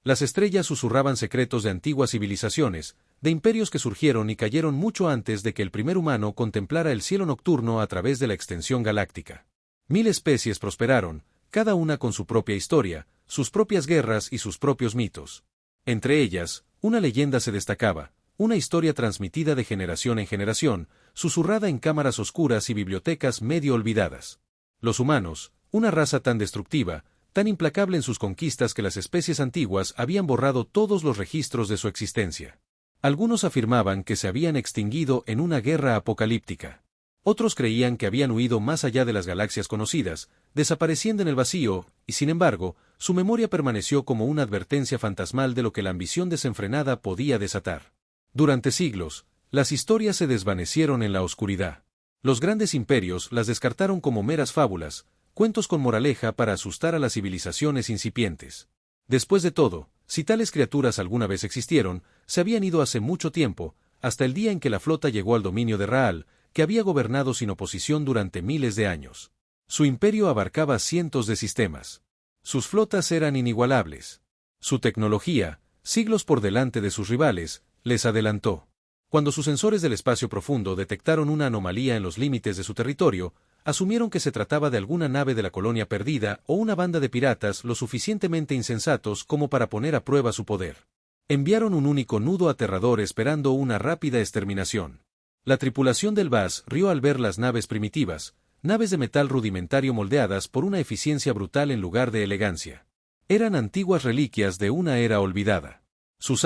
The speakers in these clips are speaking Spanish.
Las estrellas susurraban secretos de antiguas civilizaciones, de imperios que surgieron y cayeron mucho antes de que el primer humano contemplara el cielo nocturno a través de la extensión galáctica. 1000 especies prosperaron, cada una con su propia historia, sus propias guerras y sus propios mitos. Entre ellas, una leyenda se destacaba, una historia transmitida de generación en generación, susurrada en cámaras oscuras y bibliotecas medio olvidadas. Los humanos, una raza tan destructiva, tan implacable en sus conquistas que las especies antiguas habían borrado todos los registros de su existencia. Algunos afirmaban que se habían extinguido en una guerra apocalíptica. Otros creían que habían huido más allá de las galaxias conocidas, desapareciendo en el vacío, y sin embargo, su memoria permaneció como una advertencia fantasmal de lo que la ambición desenfrenada podía desatar. Durante siglos, las historias se desvanecieron en la oscuridad. Los grandes imperios las descartaron como meras fábulas, cuentos con moraleja para asustar a las civilizaciones incipientes. Después de todo, si tales criaturas alguna vez existieron, se habían ido hace mucho tiempo, hasta el día en que la flota llegó al dominio de Raal, que había gobernado sin oposición durante miles de años. Su imperio abarcaba cientos de sistemas. Sus flotas eran inigualables. Su tecnología, siglos por delante de sus rivales, les adelantó. Cuando sus sensores del espacio profundo detectaron una anomalía en los límites de su territorio, asumieron que se trataba de alguna nave de la colonia perdida o una banda de piratas lo suficientemente insensatos como para poner a prueba su poder. Enviaron un único nudo aterrador esperando una rápida exterminación. La tripulación del Vaz rió al ver las naves primitivas, naves de metal rudimentario moldeadas por una eficiencia brutal en lugar de elegancia. Eran antiguas reliquias de una era olvidada. Sus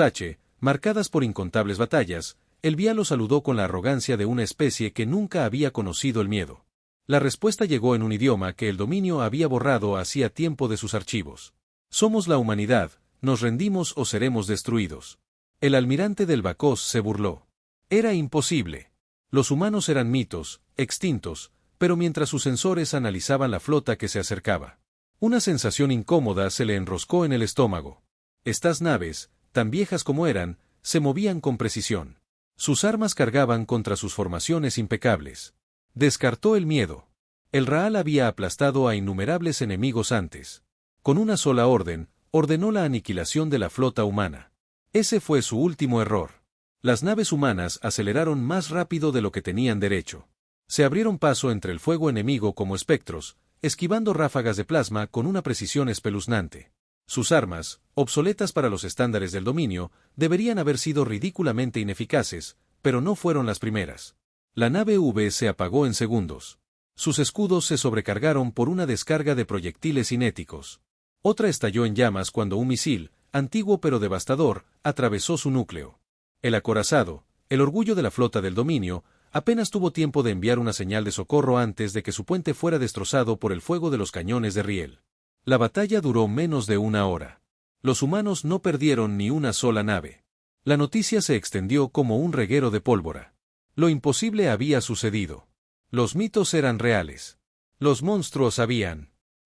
marcadas por incontables batallas, el Vía lo saludó con la arrogancia de una especie que nunca había conocido el miedo. La respuesta llegó en un idioma que el dominio había borrado hacía tiempo de sus archivos. Somos la humanidad, nos rendimos o seremos destruidos. El almirante del Bacós se burló. Era imposible. Los humanos eran mitos, extintos, pero mientras sus sensores analizaban la flota que se acercaba. Una sensación incómoda se le enroscó en el estómago. Estas naves, tan viejas como eran, se movían con precisión. Sus armas cargaban contra sus formaciones impecables. Descartó el miedo. El Raal había aplastado a innumerables enemigos antes. Con una sola orden, ordenó la aniquilación de la flota humana. Ese fue su último error. Las naves humanas aceleraron más rápido de lo que tenían derecho. Se abrieron paso entre el fuego enemigo como espectros, esquivando ráfagas de plasma con una precisión espeluznante. Sus armas, obsoletas para los estándares del dominio, deberían haber sido ridículamente ineficaces, pero no fueron las primeras. La nave V se apagó en segundos. Sus escudos se sobrecargaron por una descarga de proyectiles cinéticos. Otra estalló en llamas cuando un misil, antiguo pero devastador, atravesó su núcleo. El acorazado, el orgullo de la flota del dominio, apenas tuvo tiempo de enviar una señal de socorro antes de que su puente fuera destrozado por el fuego de los cañones de riel. La batalla duró menos de una hora. Los humanos no perdieron ni una sola nave. La noticia se extendió como un reguero de pólvora. Lo imposible había sucedido. Los mitos eran reales. Los monstruos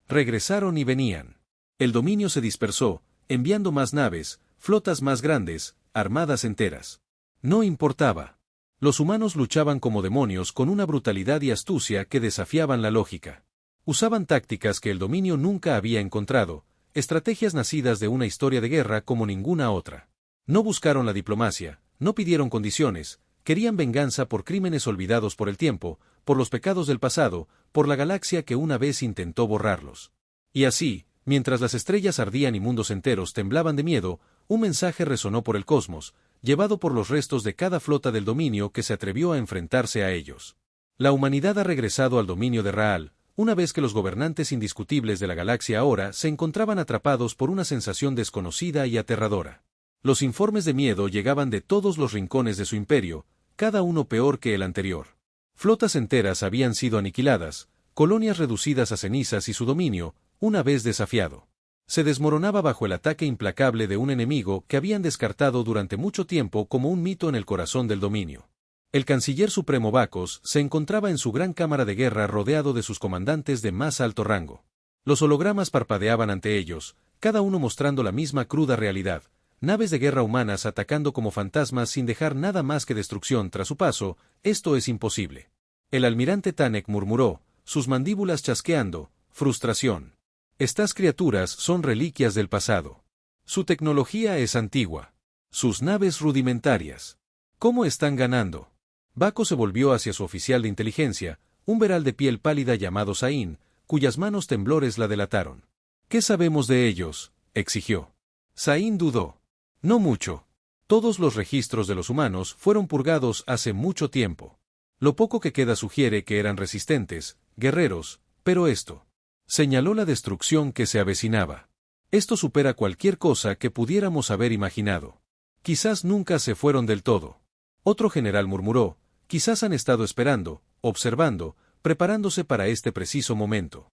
regresaron y venían. El dominio se dispersó, enviando más naves, flotas más grandes, armadas enteras. No importaba. Los humanos luchaban como demonios con una brutalidad y astucia que desafiaban la lógica. Usaban tácticas que el dominio nunca había encontrado, estrategias nacidas de una historia de guerra como ninguna otra. No buscaron la diplomacia, no pidieron condiciones, querían venganza por crímenes olvidados por el tiempo, por los pecados del pasado, por la galaxia que una vez intentó borrarlos. Y así, mientras las estrellas ardían y mundos enteros temblaban de miedo, un mensaje resonó por el cosmos, llevado por los restos de cada flota del dominio que se atrevió a enfrentarse a ellos. La humanidad ha regresado al dominio de Raal, una vez que los gobernantes indiscutibles de la galaxia ahora se encontraban atrapados por una sensación desconocida y aterradora. Los informes de miedo llegaban de todos los rincones de su imperio, cada uno peor que el anterior. Flotas enteras habían sido aniquiladas, colonias reducidas a cenizas y su dominio, una vez desafiado, se desmoronaba bajo el ataque implacable de un enemigo que habían descartado durante mucho tiempo como un mito en el corazón del dominio. El canciller supremo Bacós se encontraba en su gran cámara de guerra rodeado de sus comandantes de más alto rango. Los hologramas parpadeaban ante ellos, cada uno mostrando la misma cruda realidad, naves de guerra humanas atacando como fantasmas sin dejar nada más que destrucción tras su paso. Esto es imposible. El almirante Tanek murmuró, sus mandíbulas chasqueando, frustración. Estas criaturas son reliquias del pasado. Su tecnología es antigua. Sus naves rudimentarias. ¿Cómo están ganando? Baco se volvió hacia su oficial de inteligencia, un veral de piel pálida llamado Sain, cuyas manos temblores la delataron. ¿Qué sabemos de ellos?, exigió. Sain dudó. No mucho. Todos los registros de los humanos fueron purgados hace mucho tiempo. Lo poco que queda sugiere que eran resistentes, guerreros, pero esto. Señaló la destrucción que se avecinaba. Esto supera cualquier cosa que pudiéramos haber imaginado. Quizás nunca se fueron del todo. Otro general murmuró, quizás han estado esperando, observando, preparándose para este preciso momento.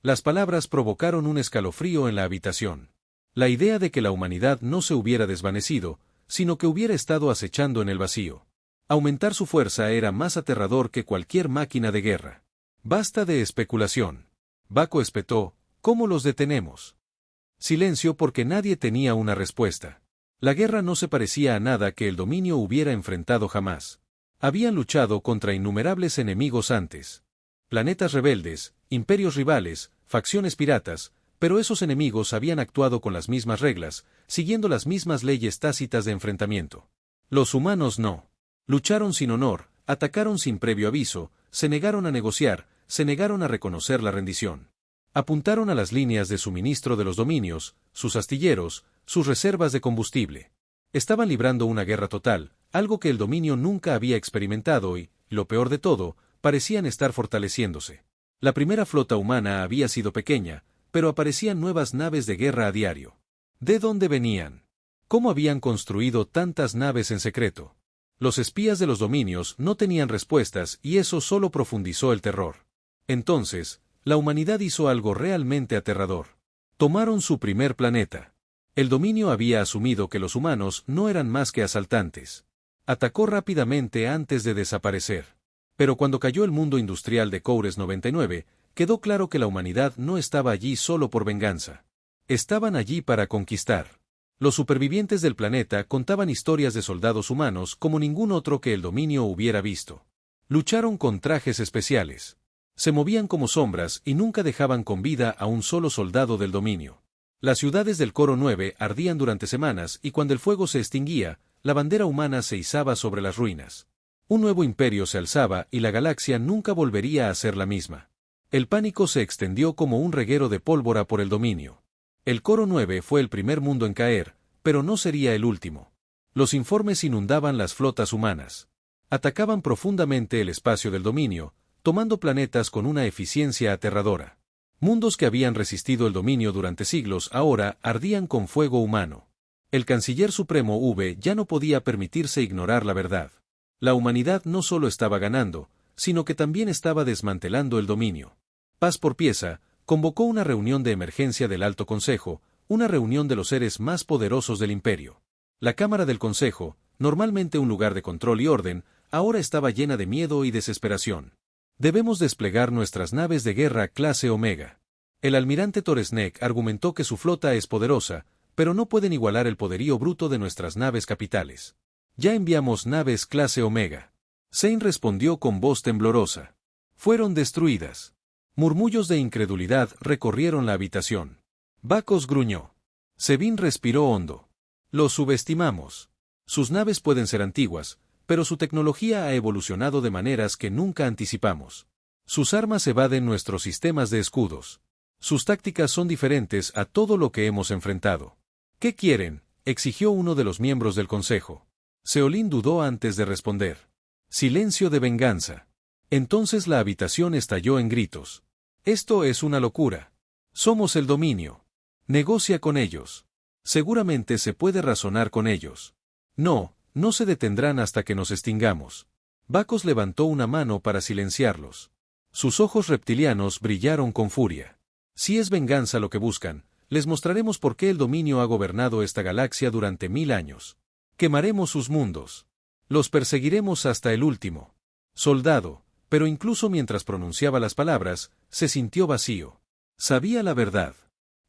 Las palabras provocaron un escalofrío en la habitación. La idea de que la humanidad no se hubiera desvanecido, sino que hubiera estado acechando en el vacío. Aumentar su fuerza era más aterrador que cualquier máquina de guerra. Basta de especulación. Baco espetó, ¿cómo los detenemos? Silencio porque nadie tenía una respuesta. La guerra no se parecía a nada que el dominio hubiera enfrentado jamás. Habían luchado contra innumerables enemigos antes. Planetas rebeldes, imperios rivales, facciones piratas, pero esos enemigos habían actuado con las mismas reglas, siguiendo las mismas leyes tácitas de enfrentamiento. Los humanos no. Lucharon sin honor, atacaron sin previo aviso, se negaron a negociar, se negaron a reconocer la rendición. Apuntaron a las líneas de suministro de los dominios, sus astilleros, sus reservas de combustible. Estaban librando una guerra total, algo que el dominio nunca había experimentado y, lo peor de todo, parecían estar fortaleciéndose. La primera flota humana había sido pequeña, pero aparecían nuevas naves de guerra a diario. ¿De dónde venían? ¿Cómo habían construido tantas naves en secreto? Los espías de los dominios no tenían respuestas y eso solo profundizó el terror. Entonces, la humanidad hizo algo realmente aterrador. Tomaron su primer planeta. El dominio había asumido que los humanos no eran más que asaltantes. Atacó rápidamente antes de desaparecer. Pero cuando cayó el mundo industrial de Coures 99, quedó claro que la humanidad no estaba allí solo por venganza. Estaban allí para conquistar. Los supervivientes del planeta contaban historias de soldados humanos como ningún otro que el dominio hubiera visto. Lucharon con trajes especiales. Se movían como sombras y nunca dejaban con vida a un solo soldado del dominio. Las ciudades del Coro 9 ardían durante semanas y cuando el fuego se extinguía, la bandera humana se izaba sobre las ruinas. Un nuevo imperio se alzaba y la galaxia nunca volvería a ser la misma. El pánico se extendió como un reguero de pólvora por el dominio. El Coro 9 fue el primer mundo en caer, pero no sería el último. Los informes inundaban las flotas humanas. Atacaban profundamente el espacio del dominio, tomando planetas con una eficiencia aterradora. Mundos que habían resistido el dominio durante siglos ahora ardían con fuego humano. El canciller supremo V ya no podía permitirse ignorar la verdad. La humanidad no solo estaba ganando, sino que también estaba desmantelando el dominio. Paz por pieza, convocó una reunión de emergencia del Alto Consejo, una reunión de los seres más poderosos del imperio. La Cámara del Consejo, normalmente un lugar de control y orden, ahora estaba llena de miedo y desesperación. Debemos desplegar nuestras naves de guerra clase Omega. El almirante Toresnek argumentó que su flota es poderosa, pero no pueden igualar el poderío bruto de nuestras naves capitales. Ya enviamos naves clase Omega. Zane respondió con voz temblorosa. Fueron destruidas. Murmullos de incredulidad recorrieron la habitación. Bacos gruñó. Sebin respiró hondo. Los subestimamos. Sus naves pueden ser antiguas, pero su tecnología ha evolucionado de maneras que nunca anticipamos. Sus armas evaden nuestros sistemas de escudos. Sus tácticas son diferentes a todo lo que hemos enfrentado. ¿Qué quieren?, exigió uno de los miembros del consejo. Seolin dudó antes de responder. Silencio de venganza. Entonces la habitación estalló en gritos. Esto es una locura. Somos el dominio. Negocia con ellos. Seguramente se puede razonar con ellos. No se detendrán hasta que nos extingamos. Bacos levantó una mano para silenciarlos. Sus ojos reptilianos brillaron con furia. Si es venganza lo que buscan, les mostraremos por qué el dominio ha gobernado esta galaxia durante 1000 años. Quemaremos sus mundos. Los perseguiremos hasta el último. Soldado, pero incluso mientras pronunciaba las palabras, se sintió vacío. Sabía la verdad.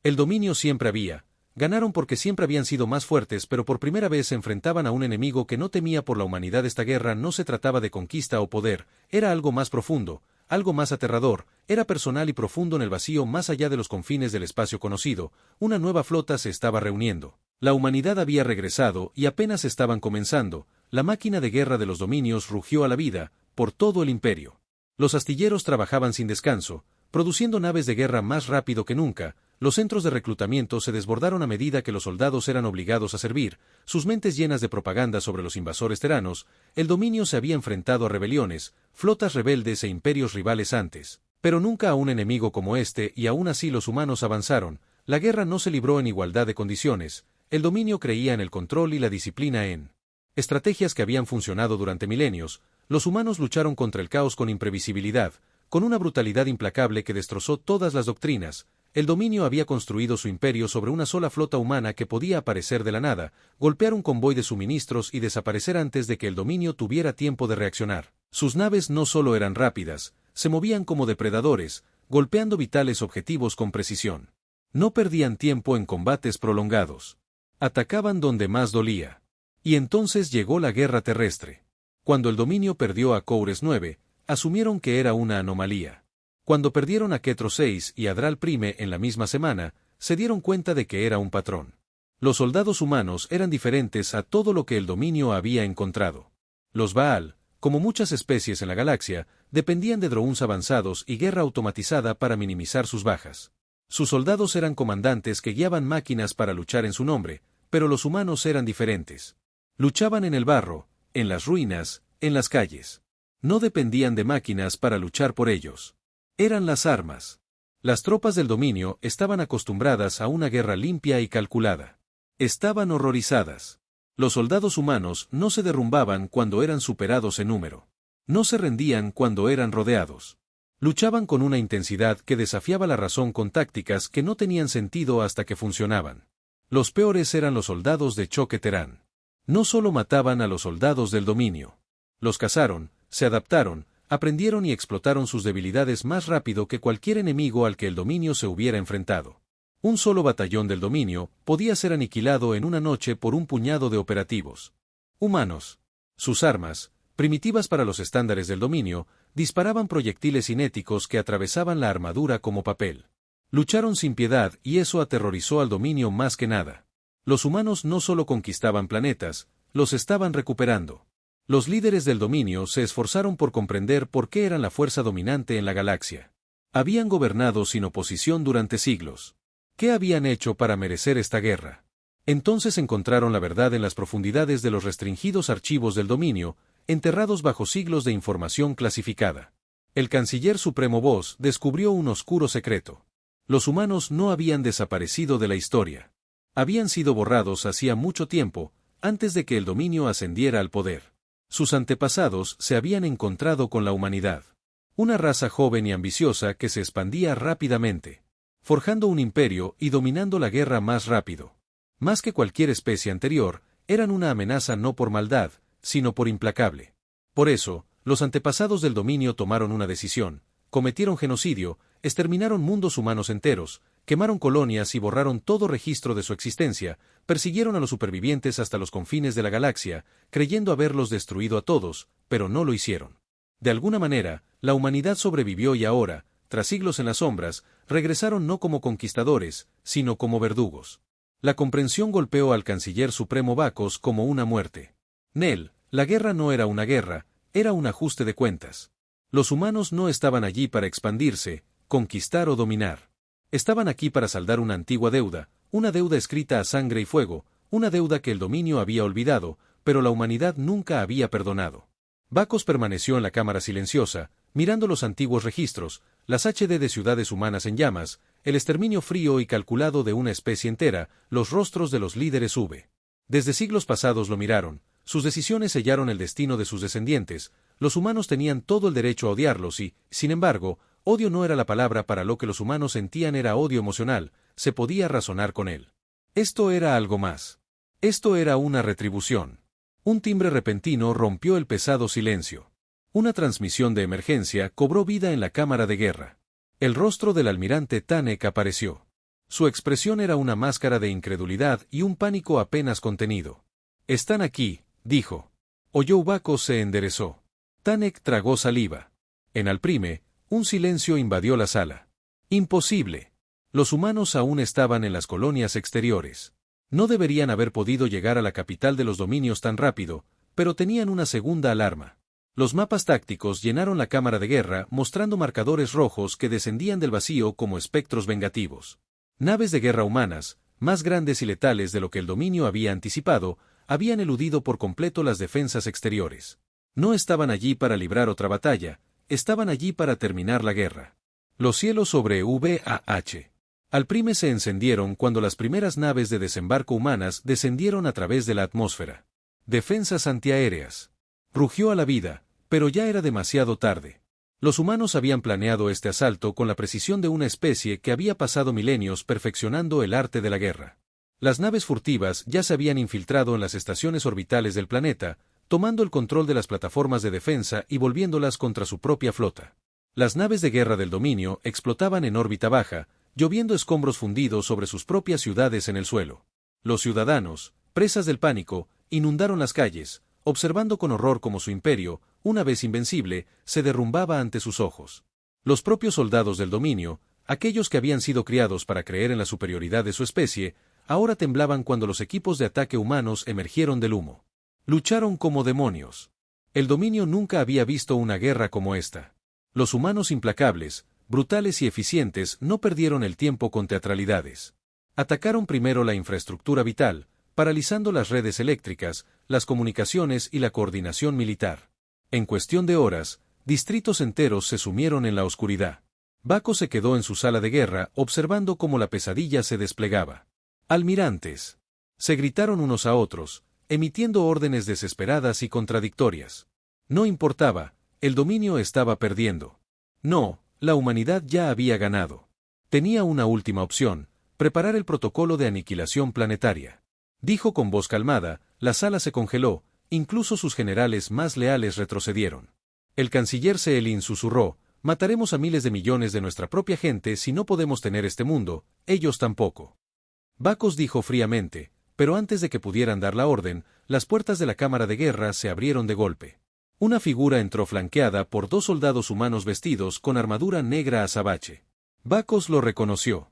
El dominio siempre había. Ganaron porque siempre habían sido más fuertes, pero por primera vez se enfrentaban a un enemigo que no temía por la humanidad. Esta guerra no se trataba de conquista o poder, era algo más profundo, algo más aterrador, era personal y profundo en el vacío más allá de los confines del espacio conocido. Una nueva flota se estaba reuniendo. La humanidad había regresado y apenas estaban comenzando. La máquina de guerra de los dominios rugió a la vida, por todo el imperio. Los astilleros trabajaban sin descanso, produciendo naves de guerra más rápido que nunca. Los centros de reclutamiento se desbordaron a medida que los soldados eran obligados a servir, sus mentes llenas de propaganda sobre los invasores teranos. El dominio se había enfrentado a rebeliones, flotas rebeldes e imperios rivales antes, pero nunca a un enemigo como este, y aún así los humanos avanzaron. La guerra no se libró en igualdad de condiciones. El dominio creía en el control y la disciplina, en estrategias que habían funcionado durante milenios. Los humanos lucharon contra el caos con imprevisibilidad, con una brutalidad implacable que destrozó todas las doctrinas. El dominio había construido su imperio sobre una sola flota humana que podía aparecer de la nada, golpear un convoy de suministros y desaparecer antes de que el dominio tuviera tiempo de reaccionar. Sus naves no solo eran rápidas, se movían como depredadores, golpeando vitales objetivos con precisión. No perdían tiempo en combates prolongados. Atacaban donde más dolía. Y entonces llegó la guerra terrestre. Cuando el dominio perdió a Coures 9, asumieron que era una anomalía. Cuando perdieron a Ketro 6 y Adral Prime en la misma semana, se dieron cuenta de que era un patrón. Los soldados humanos eran diferentes a todo lo que el dominio había encontrado. Los Baal, como muchas especies en la galaxia, dependían de drones avanzados y guerra automatizada para minimizar sus bajas. Sus soldados eran comandantes que guiaban máquinas para luchar en su nombre, pero los humanos eran diferentes. Luchaban en el barro, en las ruinas, en las calles. No dependían de máquinas para luchar por ellos. Eran las armas. Las tropas del dominio estaban acostumbradas a una guerra limpia y calculada. Estaban horrorizadas. Los soldados humanos no se derrumbaban cuando eran superados en número. No se rendían cuando eran rodeados. Luchaban con una intensidad que desafiaba la razón con tácticas que no tenían sentido hasta que funcionaban. Los peores eran los soldados de choque Terán. No solo mataban a los soldados del dominio. Los cazaron, se adaptaron, aprendieron y explotaron sus debilidades más rápido que cualquier enemigo al que el dominio se hubiera enfrentado. Un solo batallón del dominio podía ser aniquilado en una noche por un puñado de operativos humanos. Sus armas, primitivas para los estándares del dominio, disparaban proyectiles cinéticos que atravesaban la armadura como papel. Lucharon sin piedad y eso aterrorizó al dominio más que nada. Los humanos no solo conquistaban planetas, los estaban recuperando. Los líderes del dominio se esforzaron por comprender por qué eran la fuerza dominante en la galaxia. Habían gobernado sin oposición durante siglos. ¿Qué habían hecho para merecer esta guerra? Entonces encontraron la verdad en las profundidades de los restringidos archivos del dominio, enterrados bajo siglos de información clasificada. El canciller supremo Voss descubrió un oscuro secreto. Los humanos no habían desaparecido de la historia. Habían sido borrados hacía mucho tiempo, antes de que el dominio ascendiera al poder. Sus antepasados se habían encontrado con la humanidad. Una raza joven y ambiciosa que se expandía rápidamente, forjando un imperio y dominando la guerra más rápido. Más que cualquier especie anterior, eran una amenaza no por maldad, sino por implacable. Por eso, los antepasados del dominio tomaron una decisión, cometieron genocidio, exterminaron mundos humanos enteros, quemaron colonias y borraron todo registro de su existencia, persiguieron a los supervivientes hasta los confines de la galaxia, creyendo haberlos destruido a todos, pero no lo hicieron. De alguna manera, la humanidad sobrevivió y ahora, tras siglos en las sombras, regresaron no como conquistadores, sino como verdugos. La comprensión golpeó al canciller supremo Bacos como una muerte. Nel, la guerra no era una guerra, era un ajuste de cuentas. Los humanos no estaban allí para expandirse, conquistar o dominar. Estaban aquí para saldar una antigua deuda, una deuda escrita a sangre y fuego, una deuda que el dominio había olvidado, pero la humanidad nunca había perdonado. Bacos permaneció en la cámara silenciosa, mirando los antiguos registros, las HD de ciudades humanas en llamas, el exterminio frío y calculado de una especie entera, los rostros de los líderes V. Desde siglos pasados lo miraron, sus decisiones sellaron el destino de sus descendientes, los humanos tenían todo el derecho a odiarlos y, sin embargo, odio no era la palabra para lo que los humanos sentían, era odio emocional, se podía razonar con él. Esto era algo más. Esto era una retribución. Un timbre repentino rompió el pesado silencio. Una transmisión de emergencia cobró vida en la cámara de guerra. El rostro del almirante Tanek apareció. Su expresión era una máscara de incredulidad y un pánico apenas contenido. «Están aquí», dijo. Oyó Bacos se enderezó. Tanek tragó saliva. En Alprime, Un silencio invadió la sala. Imposible. Los humanos aún estaban en las colonias exteriores. No deberían haber podido llegar a la capital de los dominios tan rápido, pero tenían una segunda alarma. Los mapas tácticos llenaron la cámara de guerra mostrando marcadores rojos que descendían del vacío como espectros vengativos. Naves de guerra humanas, más grandes y letales de lo que el dominio había anticipado, habían eludido por completo las defensas exteriores. No estaban allí para librar otra batalla, estaban allí para terminar la guerra. Los cielos sobre VAH. Alprime se encendieron cuando las primeras naves de desembarco humanas descendieron a través de la atmósfera. Defensas antiaéreas. Rugió a la vida, pero ya era demasiado tarde. Los humanos habían planeado este asalto con la precisión de una especie que había pasado milenios perfeccionando el arte de la guerra. Las naves furtivas ya se habían infiltrado en las estaciones orbitales del planeta, tomando el control de las plataformas de defensa y volviéndolas contra su propia flota. Las naves de guerra del dominio explotaban en órbita baja, lloviendo escombros fundidos sobre sus propias ciudades en el suelo. Los ciudadanos, presas del pánico, inundaron las calles, observando con horror cómo su imperio, una vez invencible, se derrumbaba ante sus ojos. Los propios soldados del dominio, aquellos que habían sido criados para creer en la superioridad de su especie, ahora temblaban cuando los equipos de ataque humanos emergieron del humo. Lucharon como demonios. El dominio nunca había visto una guerra como esta. Los humanos implacables, brutales y eficientes no perdieron el tiempo con teatralidades. Atacaron primero la infraestructura vital, paralizando las redes eléctricas, las comunicaciones y la coordinación militar. En cuestión de horas, distritos enteros se sumieron en la oscuridad. Baco se quedó en su sala de guerra observando cómo la pesadilla se desplegaba. Almirantes. Se gritaron unos a otros, emitiendo órdenes desesperadas y contradictorias. No importaba, el dominio estaba perdiendo. No, la humanidad ya había ganado. Tenía una última opción, preparar el protocolo de aniquilación planetaria. Dijo con voz calmada, la sala se congeló, incluso sus generales más leales retrocedieron. El canciller Seelin susurró, mataremos a miles de millones de nuestra propia gente si no podemos tener este mundo, ellos tampoco. Bacos dijo fríamente, pero antes de que pudieran dar la orden, las puertas de la cámara de guerra se abrieron de golpe. Una figura entró flanqueada por dos soldados humanos vestidos con armadura negra azabache. Bacos lo reconoció.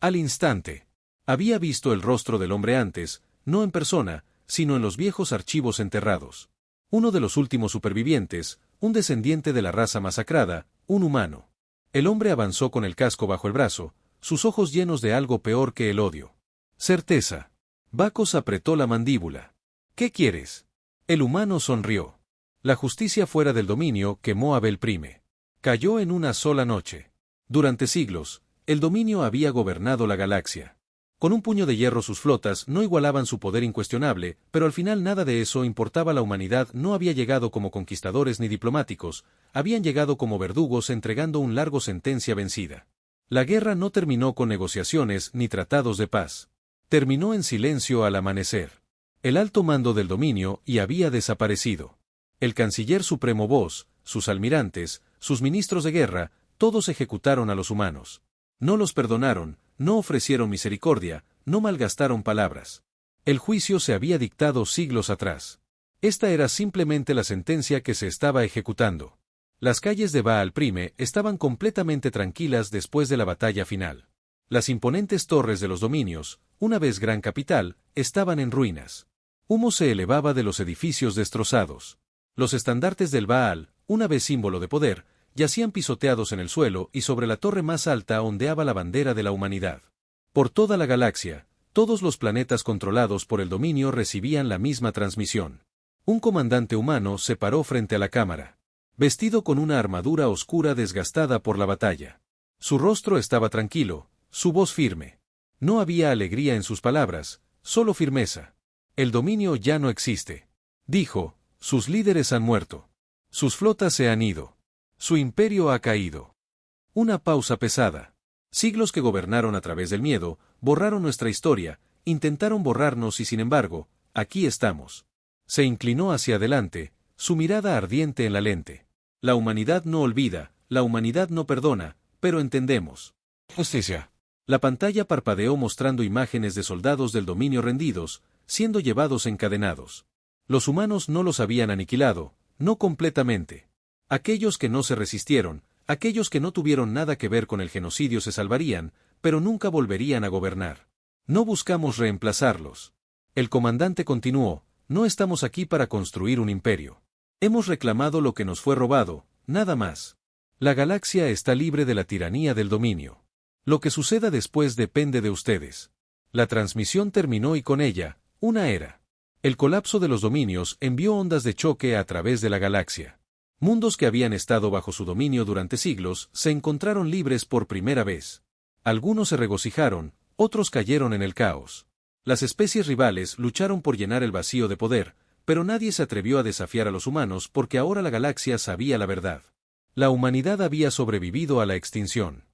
Al instante. Había visto el rostro del hombre antes, no en persona, sino en los viejos archivos enterrados. Uno de los últimos supervivientes, un descendiente de la raza masacrada, un humano. El hombre avanzó con el casco bajo el brazo, sus ojos llenos de algo peor que el odio. Certeza. Bacos apretó la mandíbula. ¿Qué quieres? El humano sonrió. La justicia fuera del dominio quemó a Belprime. Cayó en una sola noche. Durante siglos, el dominio había gobernado la galaxia. Con un puño de hierro sus flotas no igualaban su poder incuestionable, pero al final nada de eso importaba. La humanidad no había llegado como conquistadores ni diplomáticos, habían llegado como verdugos entregando un largo sentencia vencida. La guerra no terminó con negociaciones ni tratados de paz. Terminó en silencio al amanecer. El alto mando del dominio y había desaparecido. El canciller supremo Voss, sus almirantes, sus ministros de guerra, todos ejecutaron a los humanos. No los perdonaron, no ofrecieron misericordia, no malgastaron palabras. El juicio se había dictado siglos atrás. Esta era simplemente la sentencia que se estaba ejecutando. Las calles de Baal Prime estaban completamente tranquilas después de la batalla final. Las imponentes torres de los dominios, una vez gran capital, estaban en ruinas. Humo se elevaba de los edificios destrozados. Los estandartes del Baal, una vez símbolo de poder, yacían pisoteados en el suelo y sobre la torre más alta ondeaba la bandera de la humanidad. Por toda la galaxia, todos los planetas controlados por el dominio recibían la misma transmisión. Un comandante humano se paró frente a la cámara, vestido con una armadura oscura desgastada por la batalla. Su rostro estaba tranquilo, su voz firme. No había alegría en sus palabras, solo firmeza. El dominio ya no existe. Dijo, sus líderes han muerto. Sus flotas se han ido. Su imperio ha caído. Una pausa pesada. Siglos que gobernaron a través del miedo, borraron nuestra historia, intentaron borrarnos y sin embargo, aquí estamos. Se inclinó hacia adelante, su mirada ardiente en la lente. La humanidad no olvida, la humanidad no perdona, pero entendemos. Justicia. La pantalla parpadeó mostrando imágenes de soldados del dominio rendidos, siendo llevados encadenados. Los humanos no los habían aniquilado, no completamente. Aquellos que no se resistieron, Aquellos que no tuvieron nada que ver con el genocidio se salvarían, pero nunca volverían a gobernar. No buscamos reemplazarlos. El comandante continuó, no estamos aquí para construir un imperio. Hemos reclamado lo que nos fue robado, nada más. La galaxia está libre de la tiranía del dominio. Lo que suceda después depende de ustedes. La transmisión terminó y con ella, una era. El colapso de los dominios envió ondas de choque a través de la galaxia. Mundos que habían estado bajo su dominio durante siglos se encontraron libres por primera vez. Algunos se regocijaron, otros cayeron en el caos. Las especies rivales lucharon por llenar el vacío de poder, pero nadie se atrevió a desafiar a los humanos porque ahora la galaxia sabía la verdad. La humanidad había sobrevivido a la extinción.